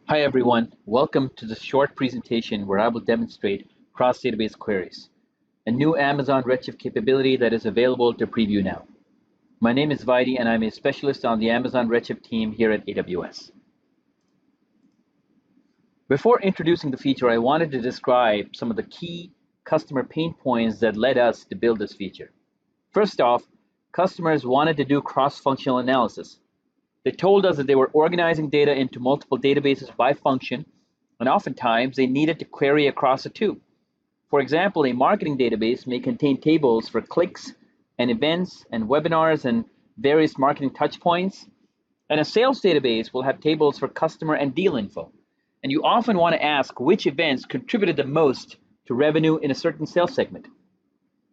Hi everyone, welcome to this short presentation where I will demonstrate cross-database queries, a new Amazon Redshift capability that is available to preview now. My name is Vaidi and I'm a specialist on the Amazon Redshift team here at AWS. Before introducing the feature, I wanted to describe some of the key customer pain points that led us to build this feature. First off, customers wanted to do cross-functional analysis. They told us that they were organizing data into multiple databases by function, and oftentimes they needed to query across the two. For example, a marketing database may contain tables for clicks and events and webinars and various marketing touchpoints, and a sales database will have tables for customer and deal info. And you often want to ask which events contributed the most to revenue in a certain sales segment.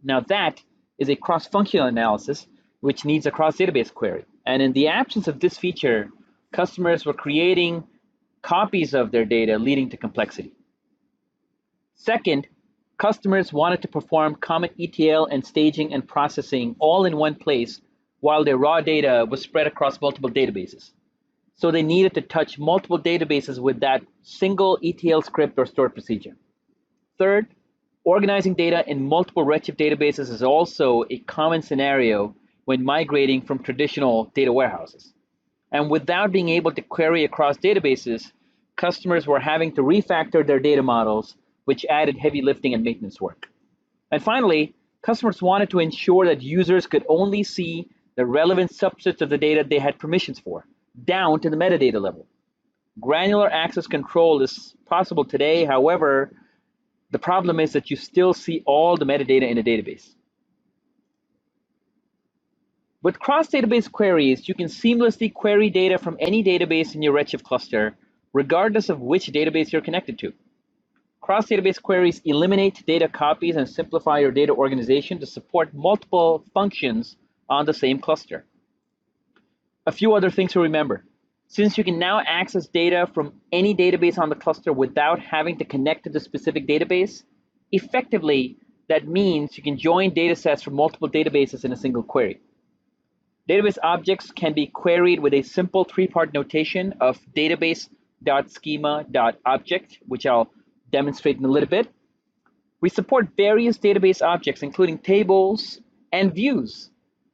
Now that is a cross-functional analysis which needs a cross-database query. And in the absence of this feature, customers were creating copies of their data, leading to complexity. Second, customers wanted to perform common ETL and staging and processing all in one place while their raw data was spread across multiple databases. So they needed to touch multiple databases with that single ETL script or stored procedure. Third, organizing data in multiple Redshift databases is also a common scenario when migrating from traditional data warehouses. And without being able to query across databases, customers were having to refactor their data models, which added heavy lifting and maintenance work. And finally, customers wanted to ensure that users could only see the relevant subsets of the data they had permissions for, down to the metadata level. Granular access control is possible today. However, the problem is that you still see all the metadata in a database. With cross-database queries, you can seamlessly query data from any database in your Redshift cluster, regardless of which database you're connected to. Cross-database queries eliminate data copies and simplify your data organization to support multiple functions on the same cluster. A few other things to remember. Since you can now access data from any database on the cluster without having to connect to the specific database, effectively, that means you can join data sets from multiple databases in a single query. Database objects can be queried with a simple three-part notation of database.schema.object, which I'll demonstrate in a little bit. We support various database objects, including tables and views,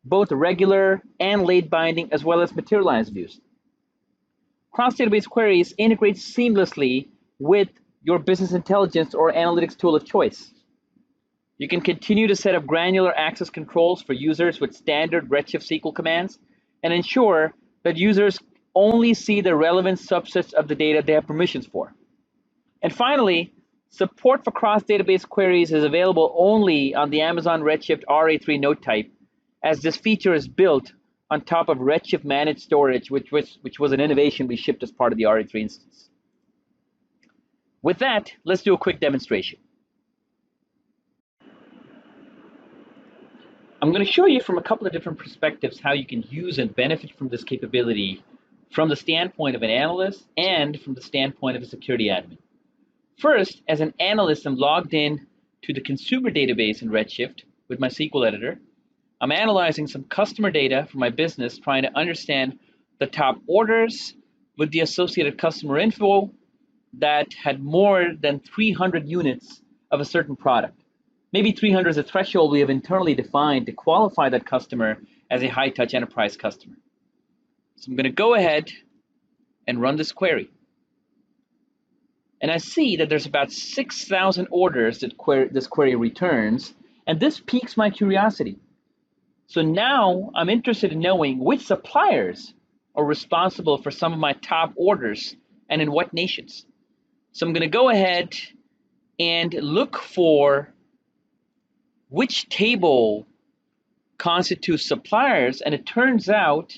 both regular and late binding, as well as materialized views. Cross-database queries integrate seamlessly with your business intelligence or analytics tool of choice. You can continue to set up granular access controls for users with standard Redshift SQL commands and ensure that users only see the relevant subsets of the data they have permissions for. And finally, support for cross-database queries is available only on the Amazon Redshift RA3 node type, as this feature is built on top of Redshift Managed Storage, which was an innovation we shipped as part of the RA3 instance. With that, let's do a quick demonstration. I'm going to show you from a couple of different perspectives how you can use and benefit from this capability from the standpoint of an analyst and from the standpoint of a security admin. First, as an analyst, I'm logged in to the consumer database in Redshift with my SQL editor. I'm analyzing some customer data for my business, trying to understand the top orders with the associated customer info that had more than 300 units of a certain product. Maybe 300 is a threshold we have internally defined to qualify that customer as a high-touch enterprise customer. So I'm going to go ahead and run this query. And I see that there's about 6,000 orders that this query returns, and this piques my curiosity. So now I'm interested in knowing which suppliers are responsible for some of my top orders and in what nations. So I'm going to go ahead and look for which table constitutes suppliers, and it turns out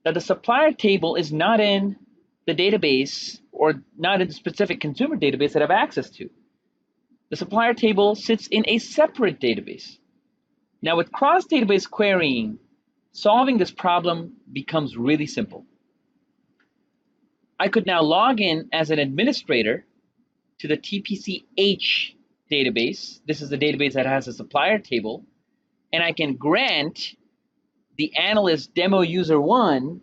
that the supplier table is not in the database or not in the specific consumer database that I have access to. The supplier table sits in a separate database. Now with cross-database querying, solving this problem becomes really simple. I could now log in as an administrator to the TPCH database. This is the database that has a supplier table, and I can grant the analyst demo user 1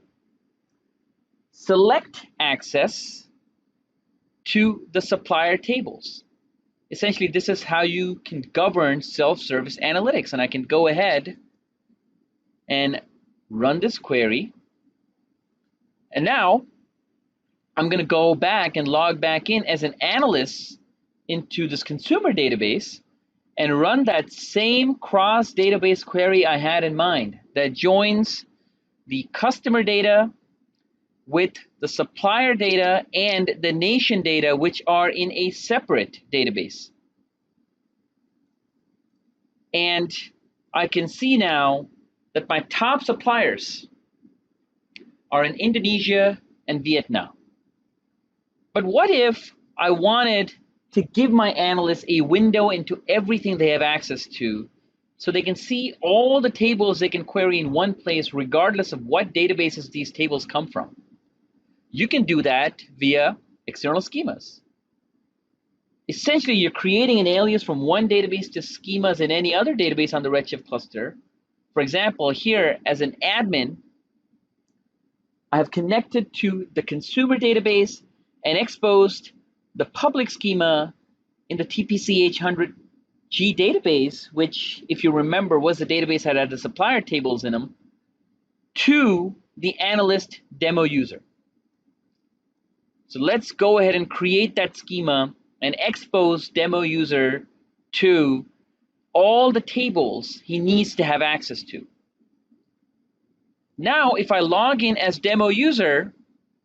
select access to the supplier tables. Essentially, this is how you can govern self-service analytics. And I can go ahead and run this query. And now I'm going to go back and log back in as an analyst into this consumer database and run that same cross-database query I had in mind that joins the customer data with the supplier data and the nation data, which are in a separate database. And I can see now that my top suppliers are in Indonesia and Vietnam. But what if I wanted to give my analysts a window into everything they have access to so they can see all the tables they can query in one place regardless of what databases these tables come from? You can do that via external schemas. Essentially, you're creating an alias from one database to schemas in any other database on the Redshift cluster. For example, here as an admin, I have connected to the consumer database and exposed the public schema in the TPCH100G database, which, if you remember, was the database that had the supplier tables in them, to the analyst demo user. So let's go ahead and create that schema and expose demo user to all the tables he needs to have access to. Now, if I log in as demo user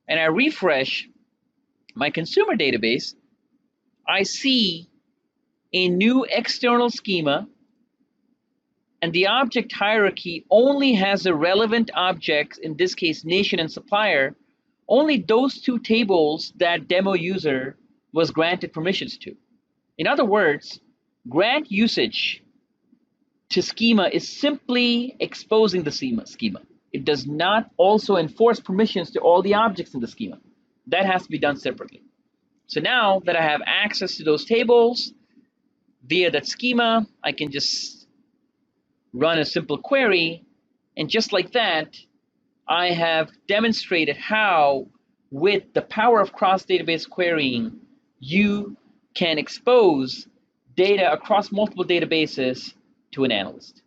and I refresh my consumer database, I see a new external schema, and the object hierarchy only has the relevant objects, in this case, nation and supplier, only those two tables that demo user was granted permissions to. In other words, grant usage to schema is simply exposing the schema. It does not also enforce permissions to all the objects in the schema. That has to be done separately. So now that I have access to those tables via that schema, I can just run a simple query, and just like that, I have demonstrated how, with the power of cross-database querying, you can expose data across multiple databases to an analyst.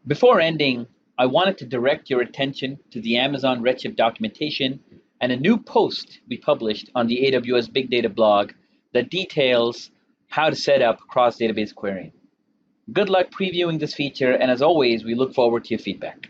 Before ending, I wanted to direct your attention to the Amazon Redshift documentation and a new post we published on the AWS Big Data blog that details how to set up cross-database querying. Good luck previewing this feature, and as always, we look forward to your feedback.